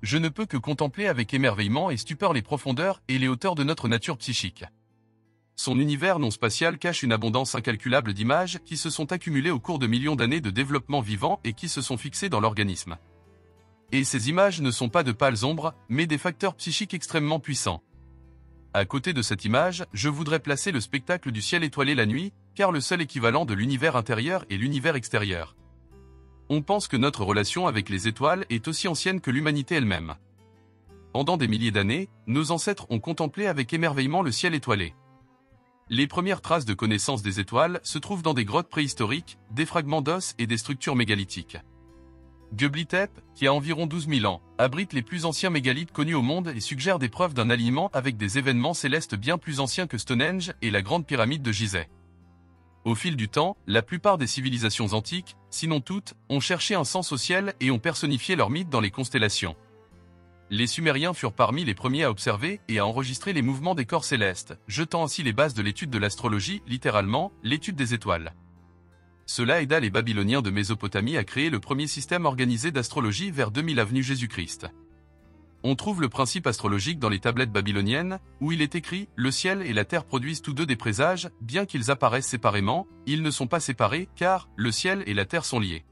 je ne peux que contempler avec émerveillement et stupeur les profondeurs et les hauteurs de notre nature psychique. Son univers non spatial cache une abondance incalculable d'images qui se sont accumulées au cours de millions d'années de développement vivant et qui se sont fixées dans l'organisme. Et ces images ne sont pas de pâles ombres, mais des facteurs psychiques extrêmement puissants. À côté de cette image, je voudrais placer le spectacle du ciel étoilé la nuit, car le seul équivalent de l'univers intérieur est l'univers extérieur. On pense que notre relation avec les étoiles est aussi ancienne que l'humanité elle-même. Pendant des milliers d'années, nos ancêtres ont contemplé avec émerveillement le ciel étoilé. Les premières traces de connaissance des étoiles se trouvent dans des grottes préhistoriques, des fragments d'os et des structures mégalithiques. Göbekli Tepe, qui a environ 12 000 ans, abrite les plus anciens mégalithes connus au monde et suggère des preuves d'un alignement avec des événements célestes bien plus anciens que Stonehenge et la Grande Pyramide de Gizeh. Au fil du temps, la plupart des civilisations antiques, sinon toutes, ont cherché un sens au ciel et ont personnifié leurs mythes dans les constellations. Les Sumériens furent parmi les premiers à observer et à enregistrer les mouvements des corps célestes, jetant ainsi les bases de l'étude de l'astrologie, littéralement, l'étude des étoiles. Cela aida les Babyloniens de Mésopotamie à créer le premier système organisé d'astrologie vers 2000 avant Jésus-Christ. On trouve le principe astrologique dans les tablettes babyloniennes, où il est écrit « Le ciel et la terre produisent tous deux des présages, bien qu'ils apparaissent séparément, ils ne sont pas séparés, car le ciel et la terre sont liés. »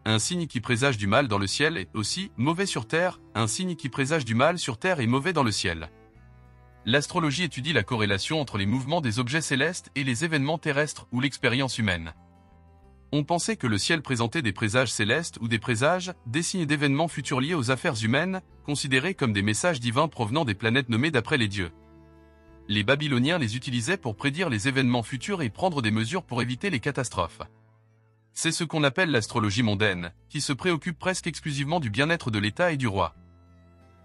Un signe qui présage du mal dans le ciel est aussi mauvais sur terre, un signe qui présage du mal sur terre est mauvais dans le ciel. L'astrologie étudie la corrélation entre les mouvements des objets célestes et les événements terrestres ou l'expérience humaine. On pensait que le ciel présentait des présages célestes ou des présages, des signes d'événements futurs liés aux affaires humaines, considérés comme des messages divins provenant des planètes nommées d'après les dieux. Les Babyloniens les utilisaient pour prédire les événements futurs et prendre des mesures pour éviter les catastrophes. C'est ce qu'on appelle l'astrologie mondaine, qui se préoccupe presque exclusivement du bien-être de l'État et du roi.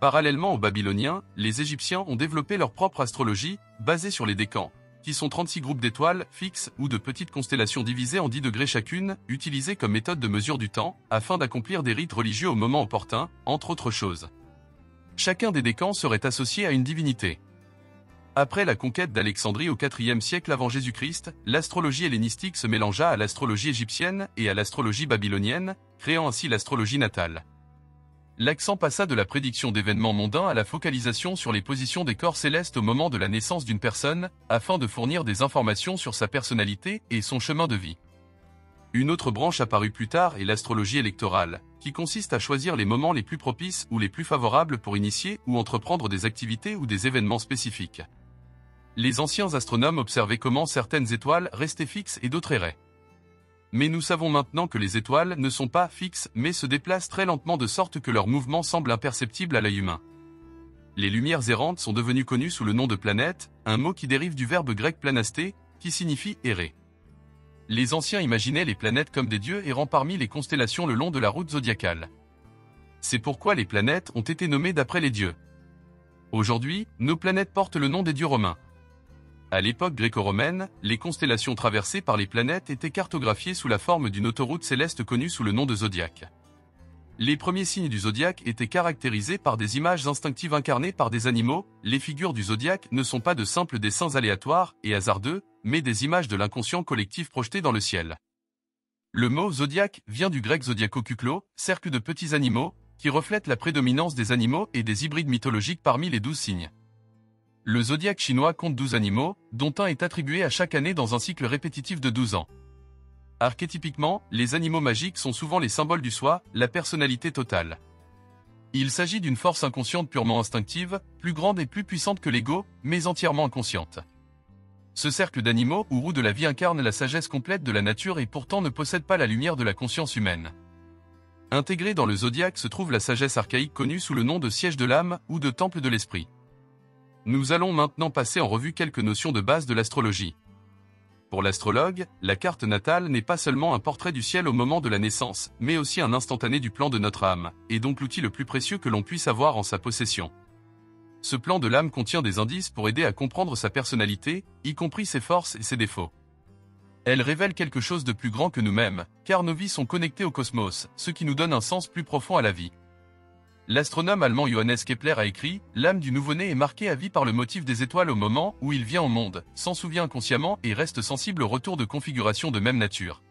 Parallèlement aux Babyloniens, les Égyptiens ont développé leur propre astrologie, basée sur les décans, qui sont 36 groupes d'étoiles fixes ou de petites constellations divisées en 10 degrés chacune, utilisées comme méthode de mesure du temps, afin d'accomplir des rites religieux au moment opportun, entre autres choses. Chacun des décans serait associé à une divinité. Après la conquête d'Alexandrie au IVe siècle avant Jésus-Christ, l'astrologie hellénistique se mélangea à l'astrologie égyptienne et à l'astrologie babylonienne, créant ainsi l'astrologie natale. L'accent passa de la prédiction d'événements mondains à la focalisation sur les positions des corps célestes au moment de la naissance d'une personne, afin de fournir des informations sur sa personnalité et son chemin de vie. Une autre branche apparue plus tard est l'astrologie électorale, qui consiste à choisir les moments les plus propices ou les plus favorables pour initier ou entreprendre des activités ou des événements spécifiques. Les anciens astronomes observaient comment certaines étoiles restaient fixes et d'autres erraient. Mais nous savons maintenant que les étoiles ne sont pas fixes mais se déplacent très lentement de sorte que leur mouvement semble imperceptible à l'œil humain. Les lumières errantes sont devenues connues sous le nom de planètes, un mot qui dérive du verbe grec planasté, qui signifie errer. Les anciens imaginaient les planètes comme des dieux errant parmi les constellations le long de la route zodiacale. C'est pourquoi les planètes ont été nommées d'après les dieux. Aujourd'hui, nos planètes portent le nom des dieux romains. À l'époque gréco-romaine, les constellations traversées par les planètes étaient cartographiées sous la forme d'une autoroute céleste connue sous le nom de zodiaque. Les premiers signes du zodiaque étaient caractérisés par des images instinctives incarnées par des animaux. Les figures du zodiaque ne sont pas de simples dessins aléatoires et hasardeux, mais des images de l'inconscient collectif projetées dans le ciel. Le mot zodiaque vient du grec zodiakokuklo, cercle de petits animaux, qui reflète la prédominance des animaux et des hybrides mythologiques parmi les 12 signes. Le zodiaque chinois compte 12 animaux, dont un est attribué à chaque année dans un cycle répétitif de 12 ans. Archétypiquement, les animaux magiques sont souvent les symboles du soi, la personnalité totale. Il s'agit d'une force inconsciente purement instinctive, plus grande et plus puissante que l'ego, mais entièrement inconsciente. Ce cercle d'animaux ou roue de la vie incarne la sagesse complète de la nature et pourtant ne possède pas la lumière de la conscience humaine. Intégrée dans le zodiaque se trouve la sagesse archaïque connue sous le nom de siège de l'âme ou de temple de l'esprit. Nous allons maintenant passer en revue quelques notions de base de l'astrologie. Pour l'astrologue, la carte natale n'est pas seulement un portrait du ciel au moment de la naissance, mais aussi un instantané du plan de notre âme, et donc l'outil le plus précieux que l'on puisse avoir en sa possession. Ce plan de l'âme contient des indices pour aider à comprendre sa personnalité, y compris ses forces et ses défauts. Elle révèle quelque chose de plus grand que nous-mêmes, car nos vies sont connectées au cosmos, ce qui nous donne un sens plus profond à la vie. L'astronome allemand Johannes Kepler a écrit « L'âme du nouveau-né est marquée à vie par le motif des étoiles au moment où il vient au monde, s'en souvient inconsciemment et reste sensible au retour de configurations de même nature. »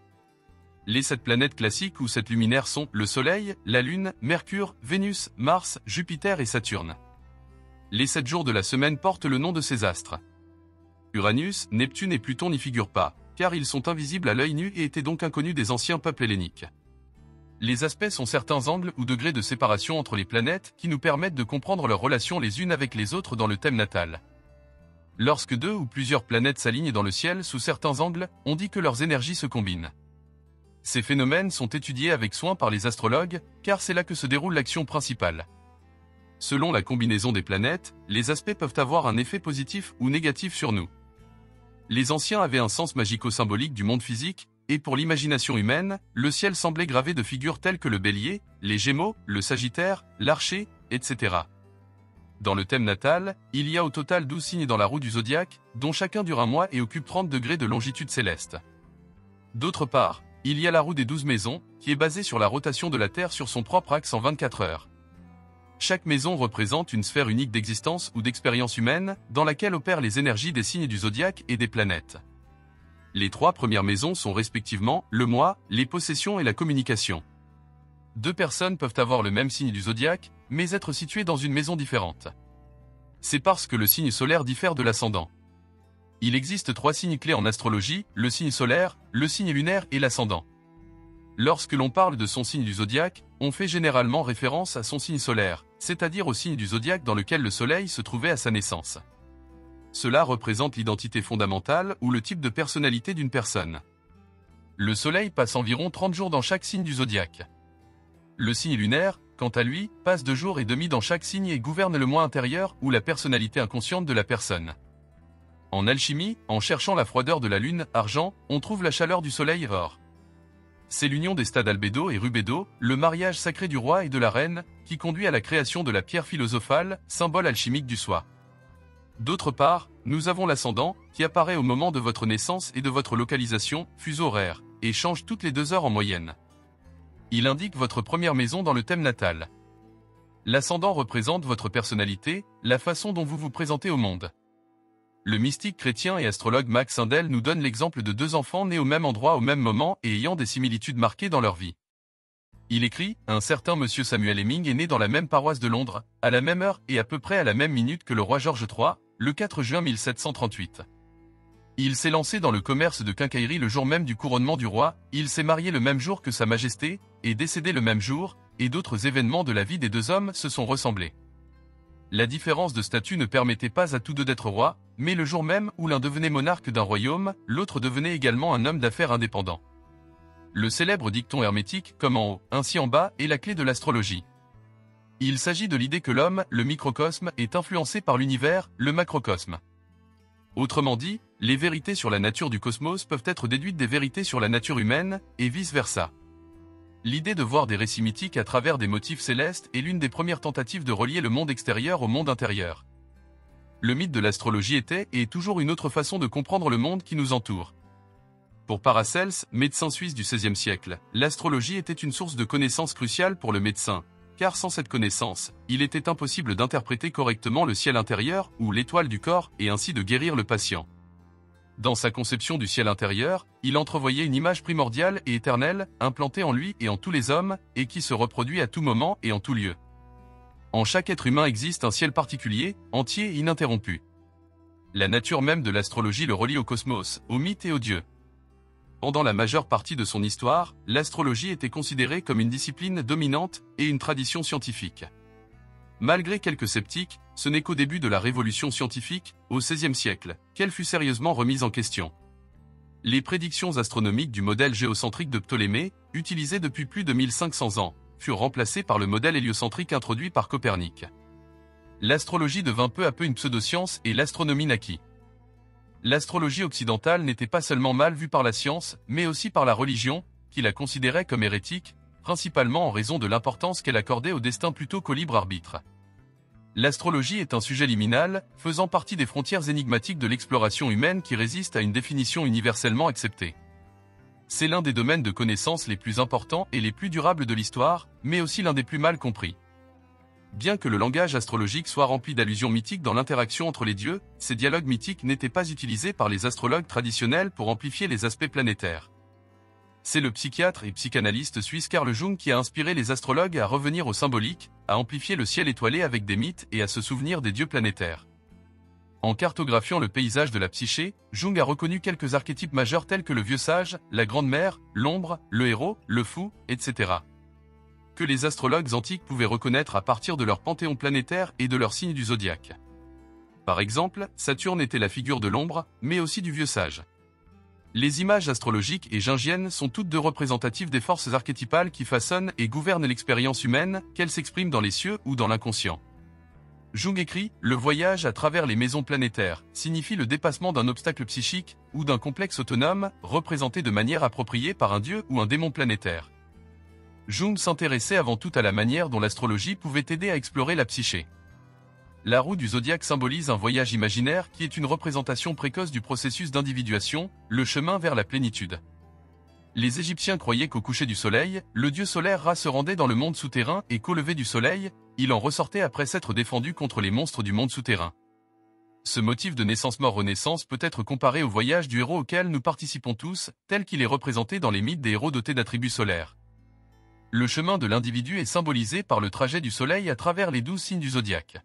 Les 7 planètes classiques ou 7 luminaires sont le Soleil, la Lune, Mercure, Vénus, Mars, Jupiter et Saturne. Les 7 jours de la semaine portent le nom de ces astres. Uranus, Neptune et Pluton n'y figurent pas, car ils sont invisibles à l'œil nu et étaient donc inconnus des anciens peuples helléniques. Les aspects sont certains angles ou degrés de séparation entre les planètes qui nous permettent de comprendre leurs relations les unes avec les autres dans le thème natal. Lorsque 2 ou plusieurs planètes s'alignent dans le ciel sous certains angles, on dit que leurs énergies se combinent. Ces phénomènes sont étudiés avec soin par les astrologues, car c'est là que se déroule l'action principale. Selon la combinaison des planètes, les aspects peuvent avoir un effet positif ou négatif sur nous. Les anciens avaient un sens magico-symbolique du monde physique, et pour l'imagination humaine, le ciel semblait gravé de figures telles que le bélier, les gémeaux, le sagittaire, l'archer, etc. Dans le thème natal, il y a au total 12 signes dans la roue du zodiaque, dont chacun dure un mois et occupe 30 degrés de longitude céleste. D'autre part, il y a la roue des 12 maisons, qui est basée sur la rotation de la Terre sur son propre axe en 24 heures. Chaque maison représente une sphère unique d'existence ou d'expérience humaine, dans laquelle opèrent les énergies des signes du zodiaque et des planètes. Les 3 premières maisons sont respectivement le moi, les possessions et la communication. 2 personnes peuvent avoir le même signe du zodiaque, mais être situées dans une maison différente. C'est parce que le signe solaire diffère de l'ascendant. Il existe 3 signes clés en astrologie, le signe solaire, le signe lunaire et l'ascendant. Lorsque l'on parle de son signe du zodiaque, on fait généralement référence à son signe solaire, c'est-à-dire au signe du zodiaque dans lequel le soleil se trouvait à sa naissance. Cela représente l'identité fondamentale ou le type de personnalité d'une personne. Le soleil passe environ 30 jours dans chaque signe du zodiaque. Le signe lunaire, quant à lui, passe 2 jours et demi dans chaque signe et gouverne le moi intérieur ou la personnalité inconsciente de la personne. En alchimie, en cherchant la froideur de la lune, argent, on trouve la chaleur du soleil, or. C'est l'union des stades albédo et rubédo, le mariage sacré du roi et de la reine, qui conduit à la création de la pierre philosophale, symbole alchimique du soi. D'autre part, nous avons l'ascendant, qui apparaît au moment de votre naissance et de votre localisation, fuseau horaire, et change toutes les 2 heures en moyenne. Il indique votre première maison dans le thème natal. L'ascendant représente votre personnalité, la façon dont vous vous présentez au monde. Le mystique chrétien et astrologue Max Sindel nous donne l'exemple de 2 enfants nés au même endroit au même moment et ayant des similitudes marquées dans leur vie. Il écrit, un certain monsieur Samuel Hemming est né dans la même paroisse de Londres, à la même heure et à peu près à la même minute que le roi George III, le 4 juin 1738. Il s'est lancé dans le commerce de quincaillerie le jour même du couronnement du roi, il s'est marié le même jour que sa majesté, et décédé le même jour, et d'autres événements de la vie des 2 hommes se sont ressemblés. La différence de statut ne permettait pas à tous 2 d'être rois, mais le jour même où l'un devenait monarque d'un royaume, l'autre devenait également un homme d'affaires indépendant. Le célèbre dicton hermétique, comme en haut, ainsi en bas, est la clé de l'astrologie. Il s'agit de l'idée que l'homme, le microcosme, est influencé par l'univers, le macrocosme. Autrement dit, les vérités sur la nature du cosmos peuvent être déduites des vérités sur la nature humaine, et vice-versa. L'idée de voir des récits mythiques à travers des motifs célestes est l'une des premières tentatives de relier le monde extérieur au monde intérieur. Le mythe de l'astrologie était et est toujours une autre façon de comprendre le monde qui nous entoure. Pour Paracels, médecin suisse du XVIe siècle, l'astrologie était une source de connaissances cruciale pour le médecin, car sans cette connaissance, il était impossible d'interpréter correctement le ciel intérieur ou l'étoile du corps et ainsi de guérir le patient. Dans sa conception du ciel intérieur, il entrevoyait une image primordiale et éternelle, implantée en lui et en tous les hommes, et qui se reproduit à tout moment et en tout lieu. En chaque être humain existe un ciel particulier, entier et ininterrompu. La nature même de l'astrologie le relie au cosmos, aux mythes et aux dieux. Pendant la majeure partie de son histoire, l'astrologie était considérée comme une discipline dominante et une tradition scientifique. Malgré quelques sceptiques, ce n'est qu'au début de la révolution scientifique, au XVIe siècle, qu'elle fut sérieusement remise en question. Les prédictions astronomiques du modèle géocentrique de Ptolémée, utilisé depuis plus de 1500 ans, furent remplacées par le modèle héliocentrique introduit par Copernic. L'astrologie devint peu à peu une pseudoscience et l'astronomie naquit. L'astrologie occidentale n'était pas seulement mal vue par la science, mais aussi par la religion, qui la considérait comme hérétique, principalement en raison de l'importance qu'elle accordait au destin plutôt qu'au libre arbitre. L'astrologie est un sujet liminal, faisant partie des frontières énigmatiques de l'exploration humaine qui résiste à une définition universellement acceptée. C'est l'un des domaines de connaissances les plus importants et les plus durables de l'histoire, mais aussi l'un des plus mal compris. Bien que le langage astrologique soit rempli d'allusions mythiques dans l'interaction entre les dieux, ces dialogues mythiques n'étaient pas utilisés par les astrologues traditionnels pour amplifier les aspects planétaires. C'est le psychiatre et psychanalyste suisse Carl Jung qui a inspiré les astrologues à revenir au symbolique, à amplifier le ciel étoilé avec des mythes et à se souvenir des dieux planétaires. En cartographiant le paysage de la psyché, Jung a reconnu quelques archétypes majeurs tels que le vieux sage, la grande mère, l'ombre, le héros, le fou, etc. que les astrologues antiques pouvaient reconnaître à partir de leur panthéon planétaire et de leur signe du zodiaque. Par exemple, Saturne était la figure de l'ombre, mais aussi du vieux sage. Les images astrologiques et jungiennes sont toutes deux représentatives des forces archétypales qui façonnent et gouvernent l'expérience humaine, qu'elles s'expriment dans les cieux ou dans l'inconscient. Jung écrit « Le voyage à travers les maisons planétaires signifie le dépassement d'un obstacle psychique ou d'un complexe autonome, représenté de manière appropriée par un dieu ou un démon planétaire. » Jung s'intéressait avant tout à la manière dont l'astrologie pouvait aider à explorer la psyché. La roue du zodiaque symbolise un voyage imaginaire qui est une représentation précoce du processus d'individuation, le chemin vers la plénitude. Les Égyptiens croyaient qu'au coucher du soleil, le dieu solaire Ra se rendait dans le monde souterrain et qu'au lever du soleil, il en ressortait après s'être défendu contre les monstres du monde souterrain. Ce motif de naissance-mort-renaissance peut être comparé au voyage du héros auquel nous participons tous, tel qu'il est représenté dans les mythes des héros dotés d'attributs solaires. Le chemin de l'individu est symbolisé par le trajet du soleil à travers les 12 signes du zodiaque.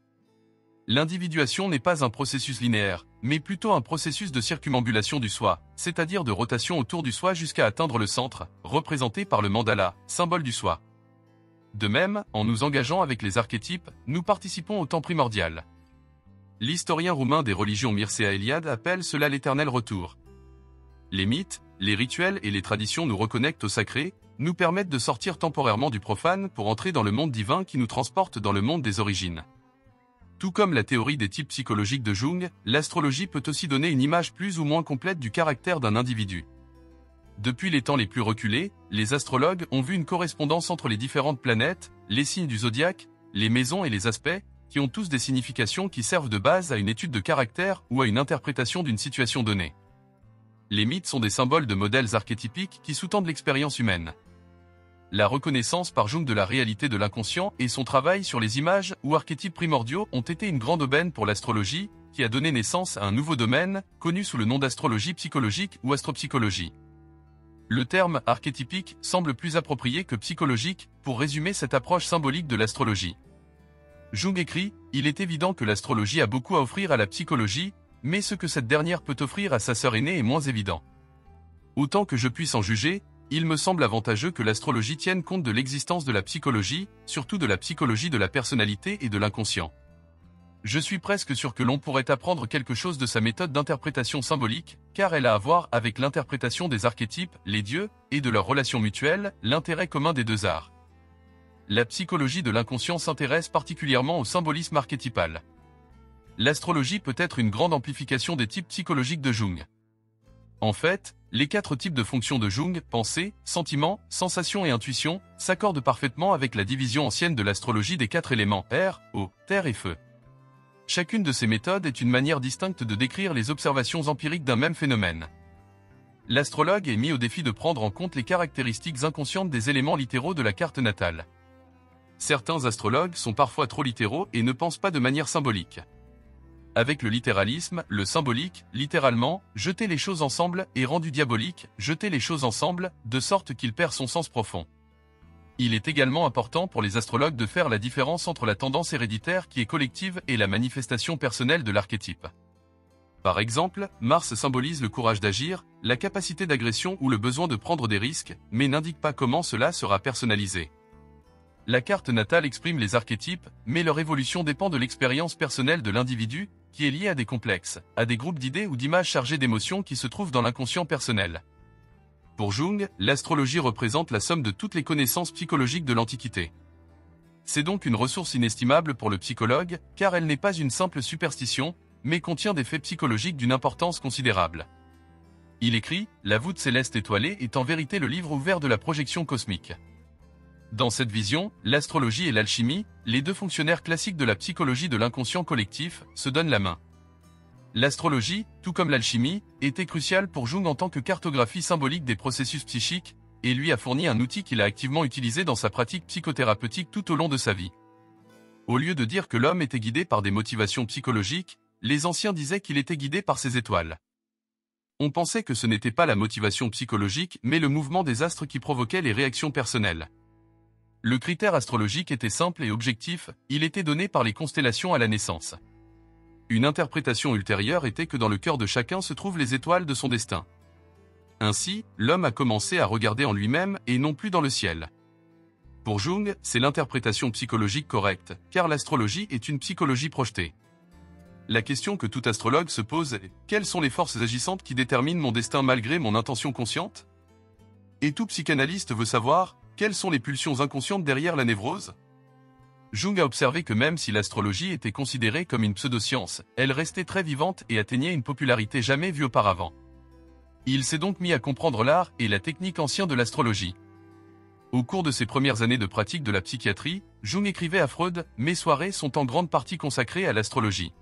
L'individuation n'est pas un processus linéaire, mais plutôt un processus de circumambulation du soi, c'est-à-dire de rotation autour du soi jusqu'à atteindre le centre, représenté par le mandala, symbole du soi. De même, en nous engageant avec les archétypes, nous participons au temps primordial. L'historien roumain des religions Mircea Eliade appelle cela l'éternel retour. Les mythes, les rituels et les traditions nous reconnectent au sacré, nous permettent de sortir temporairement du profane pour entrer dans le monde divin qui nous transporte dans le monde des origines. Tout comme la théorie des types psychologiques de Jung, l'astrologie peut aussi donner une image plus ou moins complète du caractère d'un individu. Depuis les temps les plus reculés, les astrologues ont vu une correspondance entre les différentes planètes, les signes du zodiaque, les maisons et les aspects, qui ont tous des significations qui servent de base à une étude de caractère ou à une interprétation d'une situation donnée. Les mythes sont des symboles de modèles archétypiques qui sous-tendent l'expérience humaine. La reconnaissance par Jung de la réalité de l'inconscient et son travail sur les images ou archétypes primordiaux ont été une grande aubaine pour l'astrologie, qui a donné naissance à un nouveau domaine, connu sous le nom d'astrologie psychologique ou astropsychologie. Le terme archétypique semble plus approprié que psychologique pour résumer cette approche symbolique de l'astrologie. Jung écrit « Il est évident que l'astrologie a beaucoup à offrir à la psychologie, mais ce que cette dernière peut offrir à sa sœur aînée est moins évident. Autant que je puisse en juger, il me semble avantageux que l'astrologie tienne compte de l'existence de la psychologie, surtout de la psychologie de la personnalité et de l'inconscient. Je suis presque sûr que l'on pourrait apprendre quelque chose de sa méthode d'interprétation symbolique, car elle a à voir avec l'interprétation des archétypes, les dieux, et de leurs relations mutuelles, l'intérêt commun des deux arts. La psychologie de l'inconscient s'intéresse particulièrement au symbolisme archétypal. L'astrologie peut être une grande amplification des types psychologiques de Jung. En fait, les 4 types de fonctions de Jung, pensée, sentiment, sensation et intuition, s'accordent parfaitement avec la division ancienne de l'astrologie des 4 éléments air, eau, terre et feu. Chacune de ces méthodes est une manière distincte de décrire les observations empiriques d'un même phénomène. L'astrologue est mis au défi de prendre en compte les caractéristiques inconscientes des éléments littéraux de la carte natale. Certains astrologues sont parfois trop littéraux et ne pensent pas de manière symbolique. Avec le littéralisme, le symbolique, littéralement, jeter les choses ensemble est rendu diabolique, jeter les choses ensemble, de sorte qu'il perd son sens profond. Il est également important pour les astrologues de faire la différence entre la tendance héréditaire qui est collective et la manifestation personnelle de l'archétype. Par exemple, Mars symbolise le courage d'agir, la capacité d'agression ou le besoin de prendre des risques, mais n'indique pas comment cela sera personnalisé. La carte natale exprime les archétypes, mais leur évolution dépend de l'expérience personnelle de l'individu, qui est liée à des complexes, à des groupes d'idées ou d'images chargées d'émotions qui se trouvent dans l'inconscient personnel. Pour Jung, l'astrologie représente la somme de toutes les connaissances psychologiques de l'Antiquité. C'est donc une ressource inestimable pour le psychologue, car elle n'est pas une simple superstition, mais contient des faits psychologiques d'une importance considérable. Il écrit « La voûte céleste étoilée est en vérité le livre ouvert de la projection cosmique ». Dans cette vision, l'astrologie et l'alchimie, les deux fonctionnaires classiques de la psychologie de l'inconscient collectif, se donnent la main. L'astrologie, tout comme l'alchimie, était cruciale pour Jung en tant que cartographie symbolique des processus psychiques, et lui a fourni un outil qu'il a activement utilisé dans sa pratique psychothérapeutique tout au long de sa vie. Au lieu de dire que l'homme était guidé par des motivations psychologiques, les anciens disaient qu'il était guidé par ses étoiles. on pensait que ce n'était pas la motivation psychologique mais le mouvement des astres qui provoquait les réactions personnelles. Le critère astrologique était simple et objectif, il était donné par les constellations à la naissance. Une interprétation ultérieure était que dans le cœur de chacun se trouvent les étoiles de son destin. Ainsi, l'homme a commencé à regarder en lui-même et non plus dans le ciel. Pour Jung, c'est l'interprétation psychologique correcte, car l'astrologie est une psychologie projetée. La question que tout astrologue se pose est « Quelles sont les forces agissantes qui déterminent mon destin malgré mon intention consciente ?» Et tout psychanalyste veut savoir « Quelles sont les pulsions inconscientes derrière la névrose ?» Jung a observé que même si l'astrologie était considérée comme une pseudoscience, elle restait très vivante et atteignait une popularité jamais vue auparavant. Il s'est donc mis à comprendre l'art et la technique anciens de l'astrologie. Au cours de ses premières années de pratique de la psychiatrie, Jung écrivait à Freud « Mes soirées sont en grande partie consacrées à l'astrologie.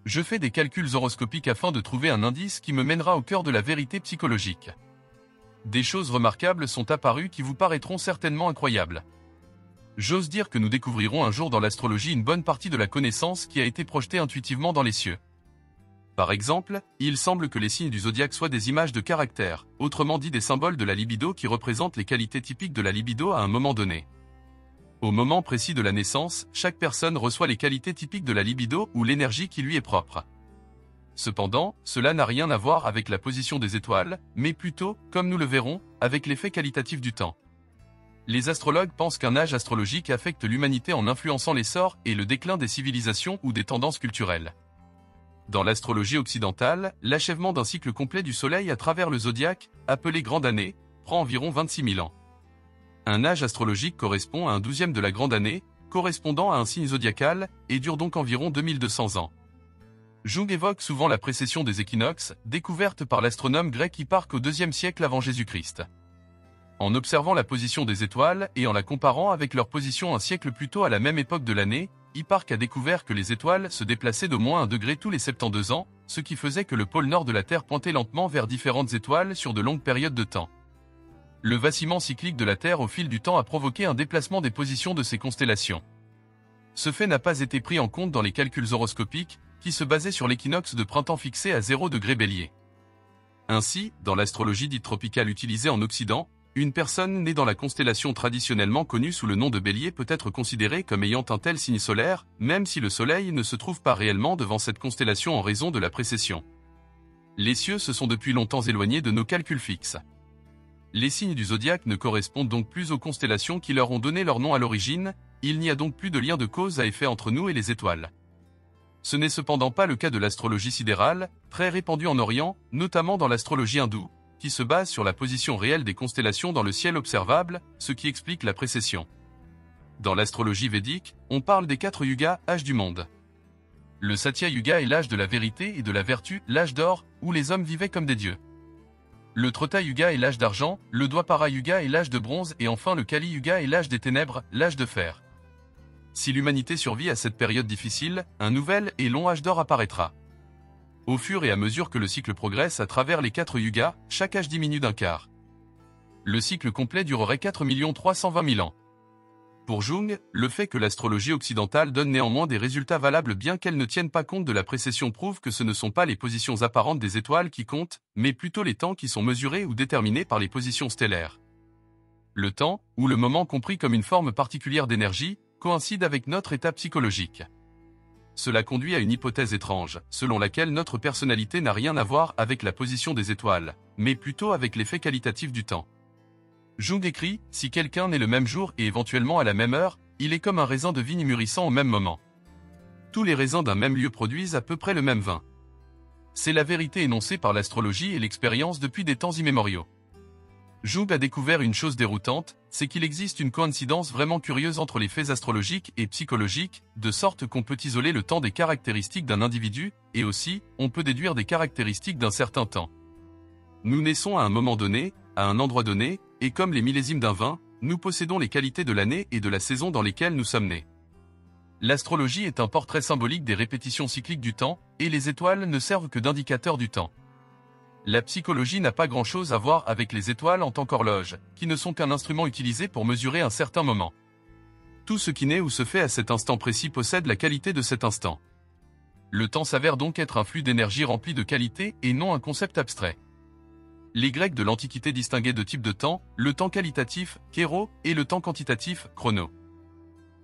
Je fais des calculs horoscopiques afin de trouver un indice qui me mènera au cœur de la vérité psychologique. Des choses remarquables sont apparues qui vous paraîtront certainement incroyables. J'ose dire que nous découvrirons un jour dans l'astrologie une bonne partie de la connaissance qui a été projetée intuitivement dans les cieux. Par exemple, il semble que les signes du zodiaque soient des images de caractère, autrement dit des symboles de la libido qui représentent les qualités typiques de la libido à un moment donné. Au moment précis de la naissance, chaque personne reçoit les qualités typiques de la libido ou l'énergie qui lui est propre. Cependant, cela n'a rien à voir avec la position des étoiles, mais plutôt, comme nous le verrons, avec l'effet qualitatif du temps. Les astrologues pensent qu'un âge astrologique affecte l'humanité en influençant l'essor et le déclin des civilisations ou des tendances culturelles. Dans l'astrologie occidentale, l'achèvement d'un cycle complet du Soleil à travers le zodiaque, appelé Grande Année, prend environ 26 000 ans. Un âge astrologique correspond à un 12e de la Grande Année, correspondant à un signe zodiacal, et dure donc environ 2200 ans. Jung évoque souvent la précession des équinoxes, découverte par l'astronome grec Hipparque au IIe siècle avant Jésus-Christ. En observant la position des étoiles et en la comparant avec leur position un siècle plus tôt à la même époque de l'année, Hipparque a découvert que les étoiles se déplaçaient d'au moins 1 degré tous les 72 ans, ce qui faisait que le pôle nord de la Terre pointait lentement vers différentes étoiles sur de longues périodes de temps. Le vacillement cyclique de la Terre au fil du temps a provoqué un déplacement des positions de ces constellations. Ce fait n'a pas été pris en compte dans les calculs horoscopiques, qui se basaient sur l'équinoxe de printemps fixé à 0 degré Bélier. Ainsi, dans l'astrologie dite tropicale utilisée en Occident, une personne née dans la constellation traditionnellement connue sous le nom de Bélier peut être considérée comme ayant un tel signe solaire, même si le Soleil ne se trouve pas réellement devant cette constellation en raison de la précession. Les cieux se sont depuis longtemps éloignés de nos calculs fixes. Les signes du zodiaque ne correspondent donc plus aux constellations qui leur ont donné leur nom à l'origine, il n'y a donc plus de lien de cause à effet entre nous et les étoiles. Ce n'est cependant pas le cas de l'astrologie sidérale, très répandue en Orient, notamment dans l'astrologie hindoue, qui se base sur la position réelle des constellations dans le ciel observable, ce qui explique la précession. Dans l'astrologie védique, on parle des 4 yugas, âges du monde. Le Satya Yuga est l'âge de la vérité et de la vertu, l'âge d'or, où les hommes vivaient comme des dieux. Le Treta Yuga est l'âge d'argent, le Dwapara Yuga est l'âge de bronze et enfin le Kali Yuga est l'âge des ténèbres, l'âge de fer. Si l'humanité survit à cette période difficile, un nouvel et long âge d'or apparaîtra. Au fur et à mesure que le cycle progresse à travers les 4 yugas, chaque âge diminue d'un quart. Le cycle complet durerait 4 320 000 ans. Pour Jung, le fait que l'astrologie occidentale donne néanmoins des résultats valables bien qu'elle ne tienne pas compte de la précession prouve que ce ne sont pas les positions apparentes des étoiles qui comptent, mais plutôt les temps qui sont mesurés ou déterminés par les positions stellaires. Le temps, ou le moment compris comme une forme particulière d'énergie, coïncide avec notre état psychologique. Cela conduit à une hypothèse étrange, selon laquelle notre personnalité n'a rien à voir avec la position des étoiles, mais plutôt avec l'effet qualitatif du temps. Jung écrit, si quelqu'un naît le même jour et éventuellement à la même heure, il est comme un raisin de vigne mûrissant au même moment. Tous les raisins d'un même lieu produisent à peu près le même vin. C'est la vérité énoncée par l'astrologie et l'expérience depuis des temps immémoriaux. Jung a découvert une chose déroutante, c'est qu'il existe une coïncidence vraiment curieuse entre les faits astrologiques et psychologiques, de sorte qu'on peut isoler le temps des caractéristiques d'un individu, et aussi, on peut déduire des caractéristiques d'un certain temps. Nous naissons à un moment donné, à un endroit donné, et comme les millésimes d'un vin, nous possédons les qualités de l'année et de la saison dans lesquelles nous sommes nés. L'astrologie est un portrait symbolique des répétitions cycliques du temps, et les étoiles ne servent que d'indicateurs du temps. La psychologie n'a pas grand-chose à voir avec les étoiles en tant qu'horloge, qui ne sont qu'un instrument utilisé pour mesurer un certain moment. Tout ce qui naît ou se fait à cet instant précis possède la qualité de cet instant. Le temps s'avère donc être un flux d'énergie rempli de qualité et non un concept abstrait. Les Grecs de l'Antiquité distinguaient deux types de temps, le temps qualitatif, kéro, et le temps quantitatif, chrono.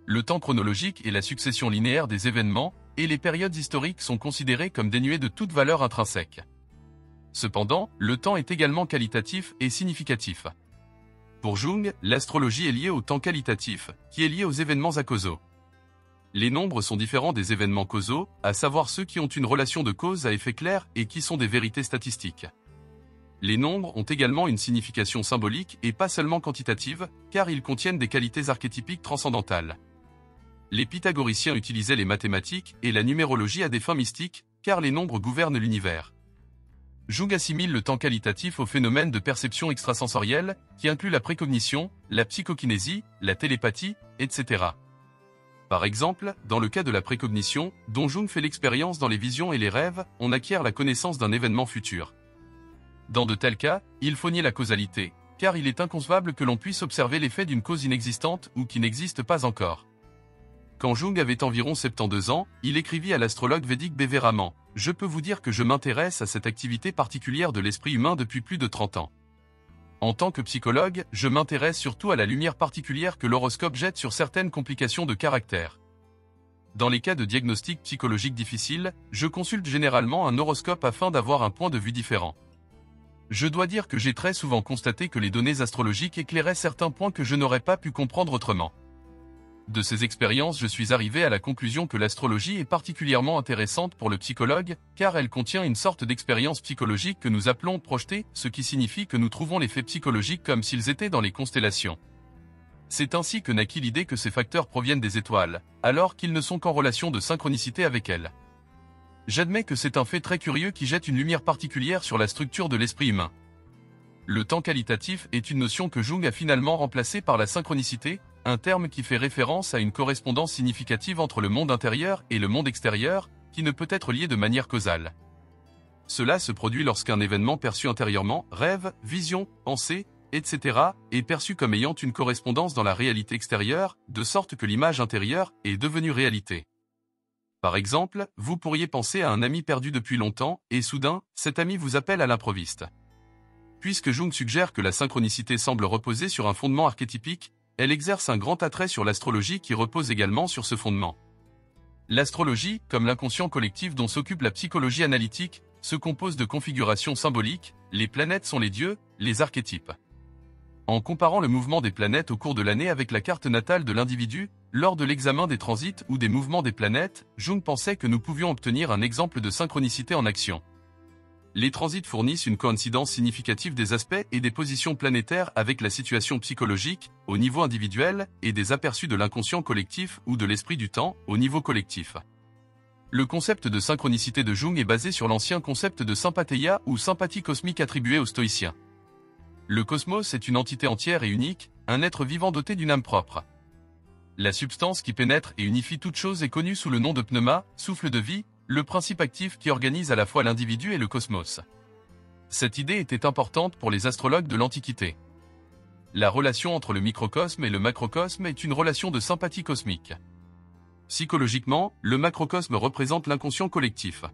Le temps chronologique est la succession linéaire des événements, et les périodes historiques sont considérées comme dénuées de toute valeur intrinsèque. Cependant, le temps est également qualitatif et significatif. Pour Jung, l'astrologie est liée au temps qualitatif, qui est lié aux événements acausaux. Les nombres sont différents des événements causaux, à savoir ceux qui ont une relation de cause à effet clair et qui sont des vérités statistiques. Les nombres ont également une signification symbolique et pas seulement quantitative, car ils contiennent des qualités archétypiques transcendantales. Les pythagoriciens utilisaient les mathématiques et la numérologie à des fins mystiques, car les nombres gouvernent l'univers. Jung assimile le temps qualitatif au phénomène de perception extrasensorielle, qui inclut la précognition, la psychokinésie, la télépathie, etc. Par exemple, dans le cas de la précognition, dont Jung fait l'expérience dans les visions et les rêves, on acquiert la connaissance d'un événement futur. Dans de tels cas, il faut nier la causalité, car il est inconcevable que l'on puisse observer l'effet d'une cause inexistante ou qui n'existe pas encore. Quand Jung avait environ 72 ans, il écrivit à l'astrologue védique B.V. Raman : « Je peux vous dire que je m'intéresse à cette activité particulière de l'esprit humain depuis plus de 30 ans. En tant que psychologue, je m'intéresse surtout à la lumière particulière que l'horoscope jette sur certaines complications de caractère. Dans les cas de diagnostic psychologique difficile, je consulte généralement un horoscope afin d'avoir un point de vue différent. Je dois dire que j'ai très souvent constaté que les données astrologiques éclairaient certains points que je n'aurais pas pu comprendre autrement. De ces expériences, je suis arrivé à la conclusion que l'astrologie est particulièrement intéressante pour le psychologue, car elle contient une sorte d'expérience psychologique que nous appelons projetée, ce qui signifie que nous trouvons les faits psychologiques comme s'ils étaient dans les constellations. C'est ainsi que naquit l'idée que ces facteurs proviennent des étoiles, alors qu'ils ne sont qu'en relation de synchronicité avec elles. J'admets que c'est un fait très curieux qui jette une lumière particulière sur la structure de l'esprit humain. Le temps qualitatif est une notion que Jung a finalement remplacée par la synchronicité, un terme qui fait référence à une correspondance significative entre le monde intérieur et le monde extérieur, qui ne peut être lié de manière causale. Cela se produit lorsqu'un événement perçu intérieurement, rêve, vision, pensée, etc., est perçu comme ayant une correspondance dans la réalité extérieure, de sorte que l'image intérieure est devenue réalité. Par exemple, vous pourriez penser à un ami perdu depuis longtemps, et soudain, cet ami vous appelle à l'improviste. Puisque Jung suggère que la synchronicité semble reposer sur un fondement archétypique, elle exerce un grand attrait sur l'astrologie qui repose également sur ce fondement. L'astrologie, comme l'inconscient collectif dont s'occupe la psychologie analytique, se compose de configurations symboliques, les planètes sont les dieux, les archétypes. En comparant le mouvement des planètes au cours de l'année avec la carte natale de l'individu, lors de l'examen des transits ou des mouvements des planètes, Jung pensait que nous pouvions obtenir un exemple de synchronicité en action. Les transits fournissent une coïncidence significative des aspects et des positions planétaires avec la situation psychologique, au niveau individuel, et des aperçus de l'inconscient collectif ou de l'esprit du temps, au niveau collectif. Le concept de synchronicité de Jung est basé sur l'ancien concept de sympatheia ou sympathie cosmique attribué aux stoïciens. Le cosmos est une entité entière et unique, un être vivant doté d'une âme propre. La substance qui pénètre et unifie toute chose est connue sous le nom de pneuma, souffle de vie, le principe actif qui organise à la fois l'individu et le cosmos. Cette idée était importante pour les astrologues de l'Antiquité. La relation entre le microcosme et le macrocosme est une relation de sympathie cosmique. Psychologiquement, le macrocosme représente l'inconscient collectif.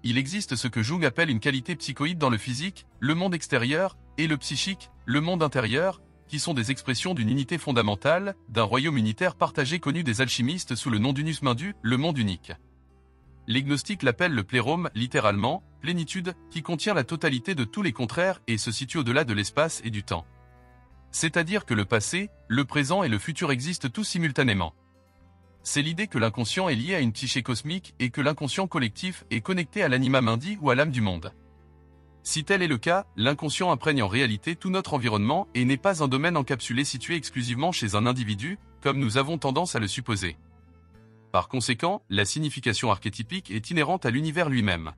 Il existe ce que Jung appelle une qualité psychoïde dans le physique, le monde extérieur, et le psychique, le monde intérieur, qui sont des expressions d'une unité fondamentale, d'un royaume unitaire partagé connu des alchimistes sous le nom d'unus mundu, le monde unique. Les gnostiques l'appellent le plérôme, littéralement, plénitude, qui contient la totalité de tous les contraires et se situe au-delà de l'espace et du temps. C'est-à-dire que le passé, le présent et le futur existent tous simultanément. C'est l'idée que l'inconscient est lié à une psyché cosmique et que l'inconscient collectif est connecté à l'anima mundi ou à l'âme du monde. Si tel est le cas, l'inconscient imprègne en réalité tout notre environnement et n'est pas un domaine encapsulé situé exclusivement chez un individu, comme nous avons tendance à le supposer. Par conséquent, la signification archétypique est inhérente à l'univers lui-même.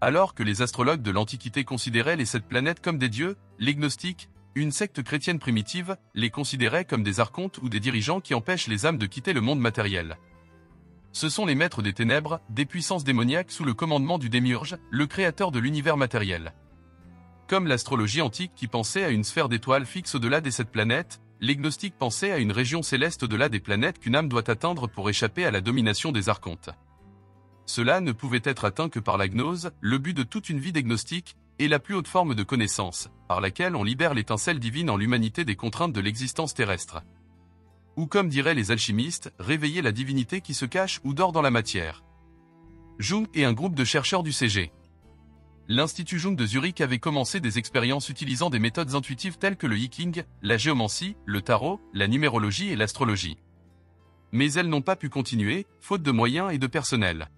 Alors que les astrologues de l'Antiquité considéraient les 7 planètes comme des dieux, les gnostiques, une secte chrétienne primitive, les considérait comme des archontes ou des dirigeants qui empêchent les âmes de quitter le monde matériel. Ce sont les maîtres des ténèbres, des puissances démoniaques sous le commandement du démiurge, le créateur de l'univers matériel. Comme l'astrologie antique qui pensait à une sphère d'étoiles fixe au-delà des 7 planètes, les gnostiques pensaient à une région céleste au-delà des planètes qu'une âme doit atteindre pour échapper à la domination des archontes. Cela ne pouvait être atteint que par la gnose, le but de toute une vie d'agnostique, et la plus haute forme de connaissance, par laquelle on libère l'étincelle divine en l'humanité des contraintes de l'existence terrestre. Ou comme diraient les alchimistes, réveiller la divinité qui se cache ou dort dans la matière. Jung et un groupe de chercheurs du CG. L'Institut Jung de Zurich avait commencé des expériences utilisant des méthodes intuitives telles que le Yiking, la géomancie, le tarot, la numérologie et l'astrologie. Mais elles n'ont pas pu continuer, faute de moyens et de personnel.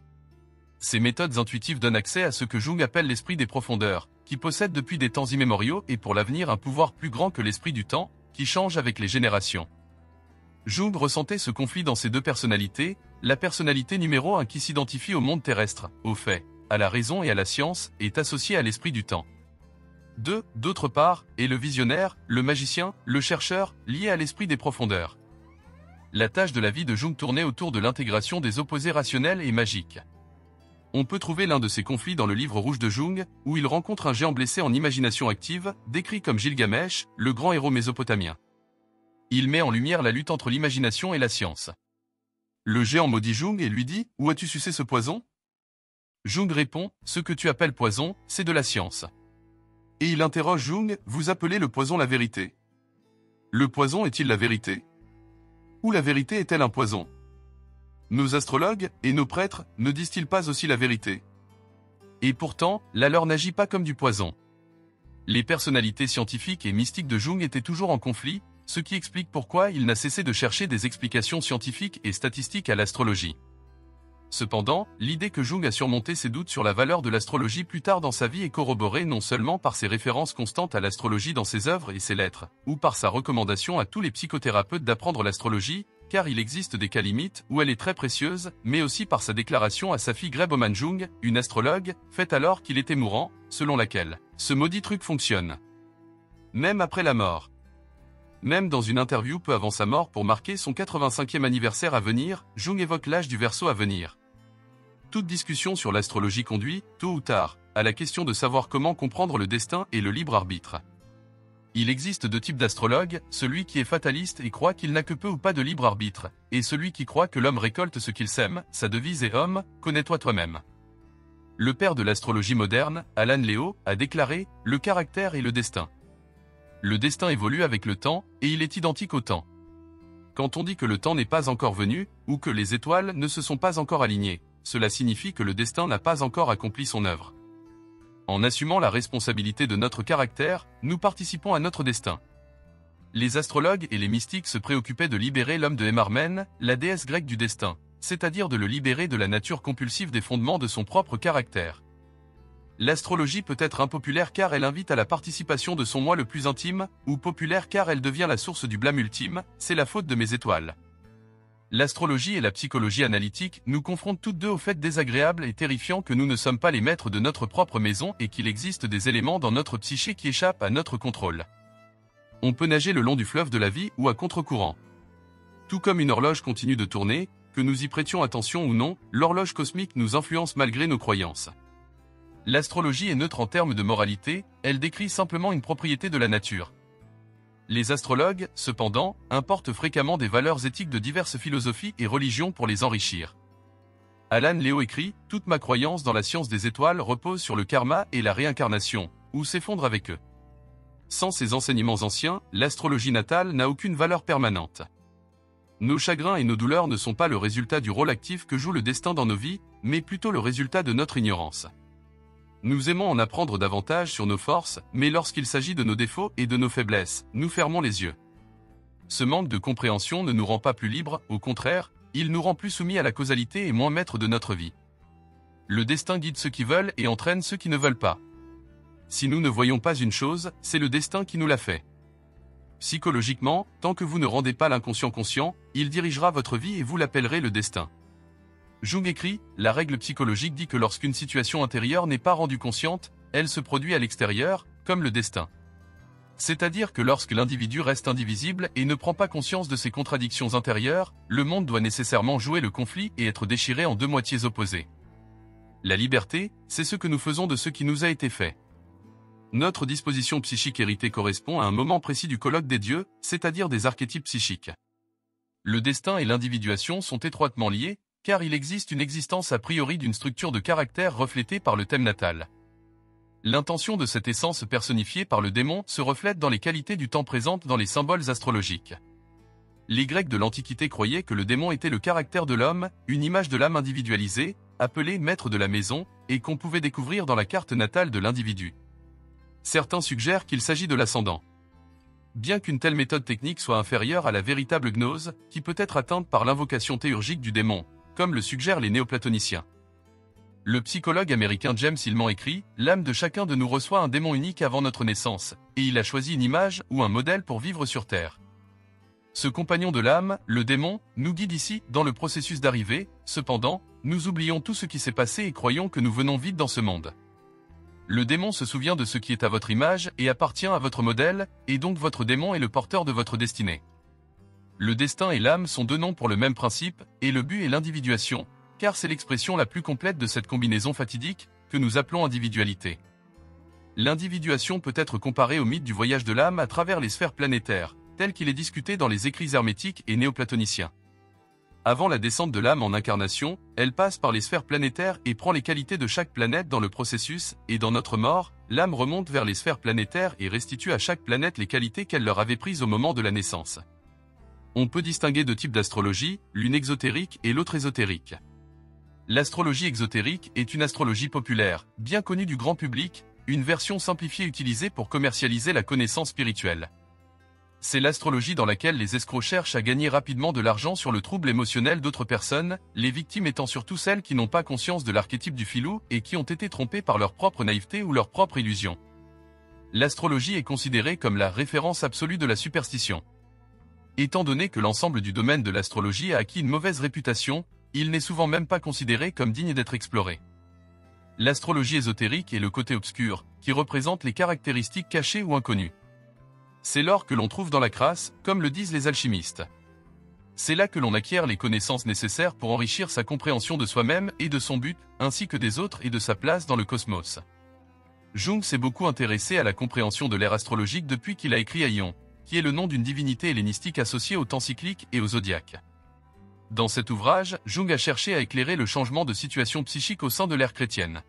Ces méthodes intuitives donnent accès à ce que Jung appelle l'esprit des profondeurs, qui possède depuis des temps immémoriaux et pour l'avenir un pouvoir plus grand que l'esprit du temps, qui change avec les générations. Jung ressentait ce conflit dans ses deux personnalités, la personnalité numéro 1 qui s'identifie au monde terrestre, aux faits, à la raison et à la science, est associée à l'esprit du temps. 2. D'autre part, est le visionnaire, le magicien, le chercheur, lié à l'esprit des profondeurs. La tâche de la vie de Jung tournait autour de l'intégration des opposés rationnels et magiques. On peut trouver l'un de ces conflits dans le livre rouge de Jung, où il rencontre un géant blessé en imagination active, décrit comme Gilgamesh, le grand héros mésopotamien. Il met en lumière la lutte entre l'imagination et la science. Le géant maudit Jung et lui dit « Où as-tu sucé ce poison ?» Jung répond « Ce que tu appelles poison, c'est de la science. » Et il interroge Jung « Vous appelez le poison la vérité. Le poison est-il la vérité? Ou la vérité est-elle un poison? Nos astrologues et nos prêtres ne disent-ils pas aussi la vérité? Et pourtant, la leur n'agit pas comme du poison. Les personnalités scientifiques et mystiques de Jung étaient toujours en conflit, ce qui explique pourquoi il n'a cessé de chercher des explications scientifiques et statistiques à l'astrologie. Cependant, l'idée que Jung a surmonté ses doutes sur la valeur de l'astrologie plus tard dans sa vie est corroborée non seulement par ses références constantes à l'astrologie dans ses œuvres et ses lettres, ou par sa recommandation à tous les psychothérapeutes d'apprendre l'astrologie, car il existe des cas limites où elle est très précieuse, mais aussi par sa déclaration à sa fille Greb Oman Jung, une astrologue, faite alors qu'il était mourant, selon laquelle « ce maudit truc fonctionne. Même après la mort. » Même dans une interview peu avant sa mort pour marquer son 85e anniversaire à venir, Jung évoque l'âge du Verseau à venir. Toute discussion sur l'astrologie conduit, tôt ou tard, à la question de savoir comment comprendre le destin et le libre arbitre. Il existe deux types d'astrologues, celui qui est fataliste et croit qu'il n'a que peu ou pas de libre arbitre, et celui qui croit que l'homme récolte ce qu'il sème, sa devise est « Homme, connais-toi toi-même ». Le père de l'astrologie moderne, Alan Leo, a déclaré « Le caractère et le destin ». Le destin évolue avec le temps, et il est identique au temps. Quand on dit que le temps n'est pas encore venu, ou que les étoiles ne se sont pas encore alignées, cela signifie que le destin n'a pas encore accompli son œuvre. En assumant la responsabilité de notre caractère, nous participons à notre destin. Les astrologues et les mystiques se préoccupaient de libérer l'homme de Emarmen, la déesse grecque du destin, c'est-à-dire de le libérer de la nature compulsive des fondements de son propre caractère. L'astrologie peut être impopulaire car elle invite à la participation de son moi le plus intime, ou populaire car elle devient la source du blâme ultime, c'est la faute de mes étoiles. L'astrologie et la psychologie analytique nous confrontent toutes deux au fait désagréable et terrifiant que nous ne sommes pas les maîtres de notre propre maison et qu'il existe des éléments dans notre psyché qui échappent à notre contrôle. On peut nager le long du fleuve de la vie ou à contre-courant. Tout comme une horloge continue de tourner, que nous y prêtions attention ou non, l'horloge cosmique nous influence malgré nos croyances. L'astrologie est neutre en termes de moralité, elle décrit simplement une propriété de la nature. Les astrologues, cependant, importent fréquemment des valeurs éthiques de diverses philosophies et religions pour les enrichir. Alan Leo écrit « Toute ma croyance dans la science des étoiles repose sur le karma et la réincarnation, ou s'effondre avec eux. Sans ces enseignements anciens, l'astrologie natale n'a aucune valeur permanente. Nos chagrins et nos douleurs ne sont pas le résultat du rôle actif que joue le destin dans nos vies, mais plutôt le résultat de notre ignorance. Nous aimons en apprendre davantage sur nos forces, mais lorsqu'il s'agit de nos défauts et de nos faiblesses, nous fermons les yeux. Ce manque de compréhension ne nous rend pas plus libres, au contraire, il nous rend plus soumis à la causalité et moins maîtres de notre vie. Le destin guide ceux qui veulent et entraîne ceux qui ne veulent pas. Si nous ne voyons pas une chose, c'est le destin qui nous l'a fait. Psychologiquement, tant que vous ne rendez pas l'inconscient conscient, il dirigera votre vie et vous l'appellerez le destin. Jung écrit, la règle psychologique dit que lorsqu'une situation intérieure n'est pas rendue consciente, elle se produit à l'extérieur, comme le destin. C'est-à-dire que lorsque l'individu reste indivisible et ne prend pas conscience de ses contradictions intérieures, le monde doit nécessairement jouer le conflit et être déchiré en deux moitiés opposées. La liberté, c'est ce que nous faisons de ce qui nous a été fait. Notre disposition psychique héritée correspond à un moment précis du colloque des dieux, c'est-à-dire des archétypes psychiques. Le destin et l'individuation sont étroitement liés, car il existe une existence a priori d'une structure de caractère reflétée par le thème natal. L'intention de cette essence personnifiée par le démon se reflète dans les qualités du temps présentes dans les symboles astrologiques. Les Grecs de l'Antiquité croyaient que le démon était le caractère de l'homme, une image de l'âme individualisée, appelée maître de la maison, et qu'on pouvait découvrir dans la carte natale de l'individu. Certains suggèrent qu'il s'agit de l'ascendant. Bien qu'une telle méthode technique soit inférieure à la véritable gnose, qui peut être atteinte par l'invocation théurgique du démon, comme le suggèrent les néoplatoniciens. Le psychologue américain James Hillman écrit « L'âme de chacun de nous reçoit un démon unique avant notre naissance, et il a choisi une image ou un modèle pour vivre sur Terre. Ce compagnon de l'âme, le démon, nous guide ici, dans le processus d'arrivée, cependant, nous oublions tout ce qui s'est passé et croyons que nous venons vite dans ce monde. Le démon se souvient de ce qui est à votre image et appartient à votre modèle, et donc votre démon est le porteur de votre destinée. Le destin et l'âme sont deux noms pour le même principe, et le but est l'individuation, car c'est l'expression la plus complète de cette combinaison fatidique, que nous appelons individualité. L'individuation peut être comparée au mythe du voyage de l'âme à travers les sphères planétaires, tel qu'il est discuté dans les écrits hermétiques et néoplatoniciens. Avant la descente de l'âme en incarnation, elle passe par les sphères planétaires et prend les qualités de chaque planète dans le processus, et dans notre mort, l'âme remonte vers les sphères planétaires et restitue à chaque planète les qualités qu'elle leur avait prises au moment de la naissance. On peut distinguer deux types d'astrologie, l'une exotérique et l'autre ésotérique. L'astrologie exotérique est une astrologie populaire, bien connue du grand public, une version simplifiée utilisée pour commercialiser la connaissance spirituelle. C'est l'astrologie dans laquelle les escrocs cherchent à gagner rapidement de l'argent sur le trouble émotionnel d'autres personnes, les victimes étant surtout celles qui n'ont pas conscience de l'archétype du filou et qui ont été trompées par leur propre naïveté ou leur propre illusion. L'astrologie est considérée comme la référence absolue de la superstition. Étant donné que l'ensemble du domaine de l'astrologie a acquis une mauvaise réputation, il n'est souvent même pas considéré comme digne d'être exploré. L'astrologie ésotérique est le côté obscur, qui représente les caractéristiques cachées ou inconnues. C'est l'or que l'on trouve dans la crasse, comme le disent les alchimistes. C'est là que l'on acquiert les connaissances nécessaires pour enrichir sa compréhension de soi-même et de son but, ainsi que des autres et de sa place dans le cosmos. Jung s'est beaucoup intéressé à la compréhension de l'ère astrologique depuis qu'il a écrit Aion, qui est le nom d'une divinité hellénistique associée au temps cyclique et au zodiaque. Dans cet ouvrage, Jung a cherché à éclairer le changement de situation psychique au sein de l'ère chrétienne.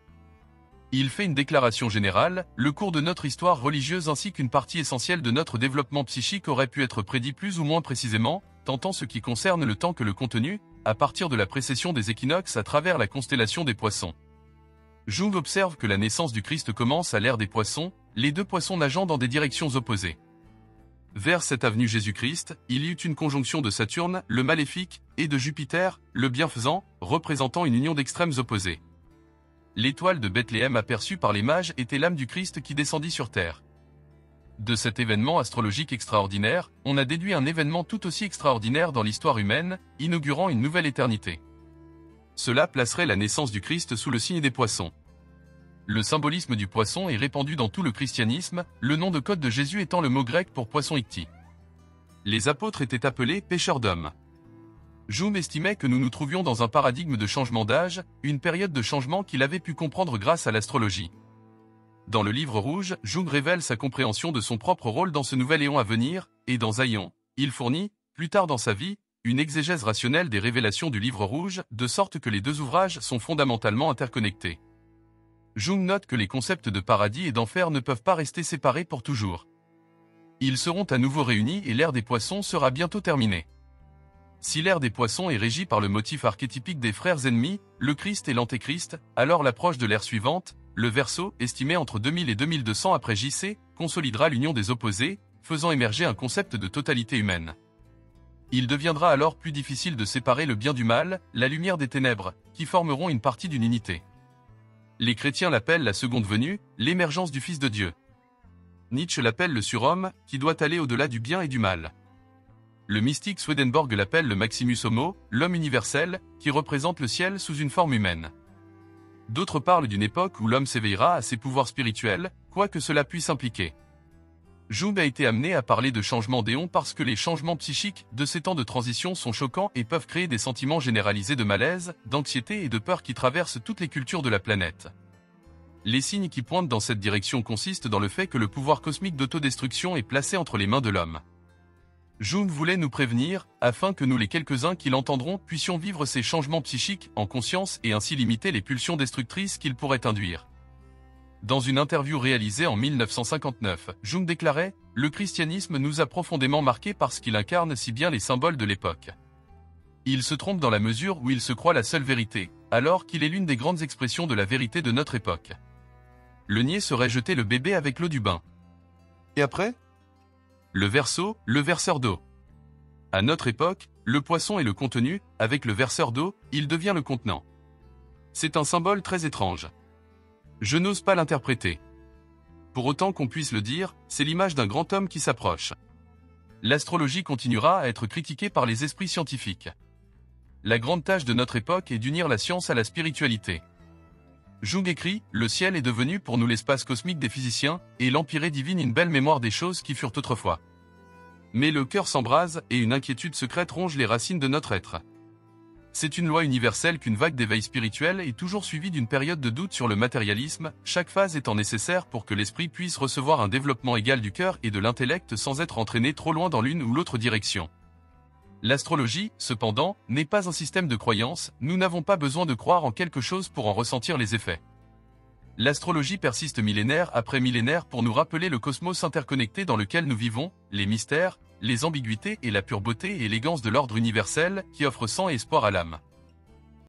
Il fait une déclaration générale, le cours de notre histoire religieuse ainsi qu'une partie essentielle de notre développement psychique aurait pu être prédit plus ou moins précisément, tant en ce qui concerne le temps que le contenu, à partir de la précession des équinoxes à travers la constellation des poissons. Jung observe que la naissance du Christ commence à l'ère des poissons, les deux poissons nageant dans des directions opposées. Vers cette avenue Jésus-Christ, il y eut une conjonction de Saturne, le maléfique, et de Jupiter, le bienfaisant, représentant une union d'extrêmes opposés. L'étoile de Bethléem aperçue par les mages était l'âme du Christ qui descendit sur terre. De cet événement astrologique extraordinaire, on a déduit un événement tout aussi extraordinaire dans l'histoire humaine, inaugurant une nouvelle éternité. Cela placerait la naissance du Christ sous le signe des poissons. Le symbolisme du poisson est répandu dans tout le christianisme, le nom de code de Jésus étant le mot grec pour poisson ichthys. Les apôtres étaient appelés pêcheurs d'hommes. Jung estimait que nous nous trouvions dans un paradigme de changement d'âge, une période de changement qu'il avait pu comprendre grâce à l'astrologie. Dans le livre rouge, Jung révèle sa compréhension de son propre rôle dans ce nouvel éon à venir, et dans Aion, il fournit, plus tard dans sa vie, une exégèse rationnelle des révélations du livre rouge, de sorte que les deux ouvrages sont fondamentalement interconnectés. Jung note que les concepts de paradis et d'enfer ne peuvent pas rester séparés pour toujours. Ils seront à nouveau réunis et l'ère des poissons sera bientôt terminée. Si l'ère des poissons est régie par le motif archétypique des frères ennemis, le Christ et l'Antéchrist, alors l'approche de l'ère suivante, le Verseau, estimé entre 2000 et 2200 après JC, consolidera l'union des opposés, faisant émerger un concept de totalité humaine. Il deviendra alors plus difficile de séparer le bien du mal, la lumière des ténèbres, qui formeront une partie d'une unité. Les chrétiens l'appellent la seconde venue, l'émergence du Fils de Dieu. Nietzsche l'appelle le surhomme, qui doit aller au-delà du bien et du mal. Le mystique Swedenborg l'appelle le Maximus Homo, l'homme universel, qui représente le ciel sous une forme humaine. D'autres parlent d'une époque où l'homme s'éveillera à ses pouvoirs spirituels, quoi que cela puisse impliquer. Jung a été amené à parler de changement d'éon parce que les changements psychiques de ces temps de transition sont choquants et peuvent créer des sentiments généralisés de malaise, d'anxiété et de peur qui traversent toutes les cultures de la planète. Les signes qui pointent dans cette direction consistent dans le fait que le pouvoir cosmique d'autodestruction est placé entre les mains de l'homme. Jung voulait nous prévenir, afin que nous les quelques-uns qui l'entendront puissions vivre ces changements psychiques en conscience et ainsi limiter les pulsions destructrices qu'ils pourraient induire. Dans une interview réalisée en 1959, Jung déclarait « Le christianisme nous a profondément marqués parce qu'il incarne si bien les symboles de l'époque. Il se trompe dans la mesure où il se croit la seule vérité, alors qu'il est l'une des grandes expressions de la vérité de notre époque. Le nier serait jeter le bébé avec l'eau du bain. Et après? Le verseau, le verseur d'eau. À notre époque, le poisson est le contenu, avec le verseur d'eau, il devient le contenant. C'est un symbole très étrange. Je n'ose pas l'interpréter. Pour autant qu'on puisse le dire, c'est l'image d'un grand homme qui s'approche. L'astrologie continuera à être critiquée par les esprits scientifiques. La grande tâche de notre époque est d'unir la science à la spiritualité. Jung écrit « Le ciel est devenu pour nous l'espace cosmique des physiciens, et l'empyrée divine une belle mémoire des choses qui furent autrefois. Mais le cœur s'embrase, et une inquiétude secrète ronge les racines de notre être. C'est une loi universelle qu'une vague d'éveil spirituel est toujours suivie d'une période de doute sur le matérialisme, chaque phase étant nécessaire pour que l'esprit puisse recevoir un développement égal du cœur et de l'intellect sans être entraîné trop loin dans l'une ou l'autre direction. L'astrologie, cependant, n'est pas un système de croyance, nous n'avons pas besoin de croire en quelque chose pour en ressentir les effets. L'astrologie persiste millénaire après millénaire pour nous rappeler le cosmos interconnecté dans lequel nous vivons, les mystères, les ambiguïtés et la pure beauté et élégance de l'ordre universel qui offre sang et espoir à l'âme.